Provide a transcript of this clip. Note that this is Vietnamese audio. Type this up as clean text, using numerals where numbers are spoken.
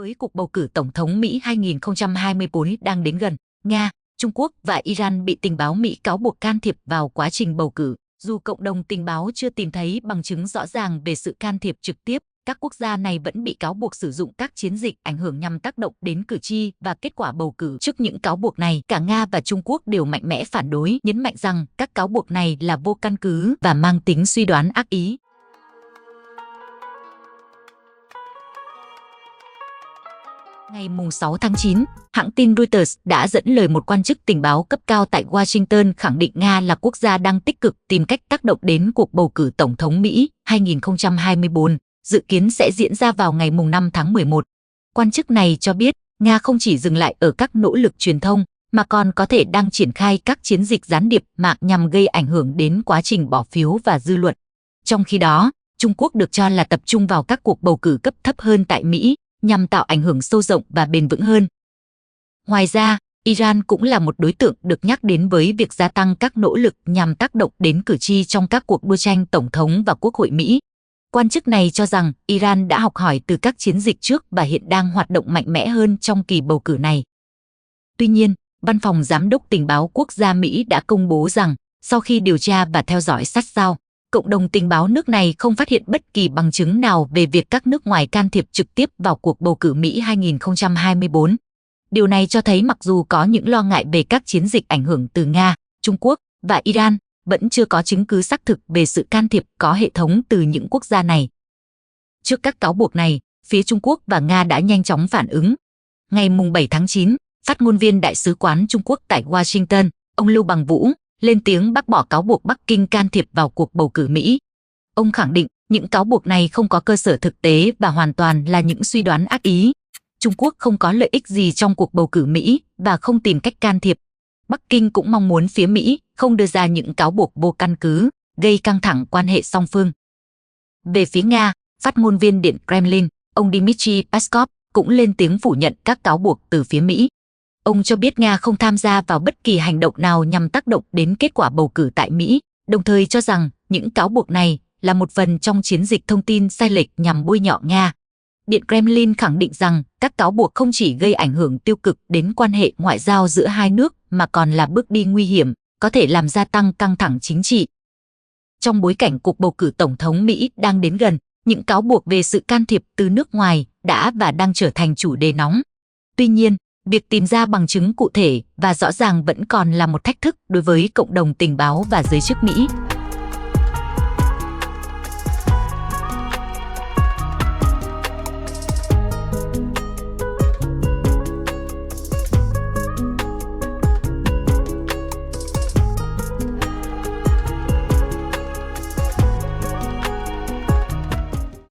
Với cuộc bầu cử Tổng thống Mỹ 2024 đang đến gần, Nga, Trung Quốc và Iran bị tình báo Mỹ cáo buộc can thiệp vào quá trình bầu cử. Dù cộng đồng tình báo chưa tìm thấy bằng chứng rõ ràng về sự can thiệp trực tiếp, các quốc gia này vẫn bị cáo buộc sử dụng các chiến dịch ảnh hưởng nhằm tác động đến cử tri và kết quả bầu cử. Trước những cáo buộc này, cả Nga và Trung Quốc đều mạnh mẽ phản đối, nhấn mạnh rằng các cáo buộc này là vô căn cứ và mang tính suy đoán ác ý. Ngày 6 tháng 9, hãng tin Reuters đã dẫn lời một quan chức tình báo cấp cao tại Washington khẳng định Nga là quốc gia đang tích cực tìm cách tác động đến cuộc bầu cử Tổng thống Mỹ 2024, dự kiến sẽ diễn ra vào ngày 5 tháng 11. Quan chức này cho biết Nga không chỉ dừng lại ở các nỗ lực truyền thông, mà còn có thể đang triển khai các chiến dịch gián điệp mạng nhằm gây ảnh hưởng đến quá trình bỏ phiếu và dư luận. Trong khi đó, Trung Quốc được cho là tập trung vào các cuộc bầu cử cấp thấp hơn tại Mỹ, nhằm tạo ảnh hưởng sâu rộng và bền vững hơn. Ngoài ra, Iran cũng là một đối tượng được nhắc đến với việc gia tăng các nỗ lực nhằm tác động đến cử tri trong các cuộc đua tranh tổng thống và quốc hội Mỹ. Quan chức này cho rằng Iran đã học hỏi từ các chiến dịch trước và hiện đang hoạt động mạnh mẽ hơn trong kỳ bầu cử này. Tuy nhiên, Văn phòng Giám đốc Tình báo Quốc gia Mỹ đã công bố rằng sau khi điều tra và theo dõi sát sao, cộng đồng tình báo nước này không phát hiện bất kỳ bằng chứng nào về việc các nước ngoài can thiệp trực tiếp vào cuộc bầu cử Mỹ 2024. Điều này cho thấy mặc dù có những lo ngại về các chiến dịch ảnh hưởng từ Nga, Trung Quốc và Iran, vẫn chưa có chứng cứ xác thực về sự can thiệp có hệ thống từ những quốc gia này. Trước các cáo buộc này, phía Trung Quốc và Nga đã nhanh chóng phản ứng. Ngày 7 tháng 9, phát ngôn viên Đại sứ quán Trung Quốc tại Washington, ông Lưu Bằng Vũ, lên tiếng bác bỏ cáo buộc Bắc Kinh can thiệp vào cuộc bầu cử Mỹ. Ông khẳng định những cáo buộc này không có cơ sở thực tế và hoàn toàn là những suy đoán ác ý. Trung Quốc không có lợi ích gì trong cuộc bầu cử Mỹ và không tìm cách can thiệp. Bắc Kinh cũng mong muốn phía Mỹ không đưa ra những cáo buộc vô căn cứ, gây căng thẳng quan hệ song phương. Về phía Nga, phát ngôn viên Điện Kremlin, ông Dmitry Peskov, cũng lên tiếng phủ nhận các cáo buộc từ phía Mỹ. Ông cho biết Nga không tham gia vào bất kỳ hành động nào nhằm tác động đến kết quả bầu cử tại Mỹ, đồng thời cho rằng những cáo buộc này là một phần trong chiến dịch thông tin sai lệch nhằm bôi nhọ Nga. Điện Kremlin khẳng định rằng các cáo buộc không chỉ gây ảnh hưởng tiêu cực đến quan hệ ngoại giao giữa hai nước mà còn là bước đi nguy hiểm, có thể làm gia tăng căng thẳng chính trị. Trong bối cảnh cuộc bầu cử Tổng thống Mỹ đang đến gần, những cáo buộc về sự can thiệp từ nước ngoài đã và đang trở thành chủ đề nóng. Tuy nhiên, việc tìm ra bằng chứng cụ thể và rõ ràng vẫn còn là một thách thức đối với cộng đồng tình báo và giới chức Mỹ.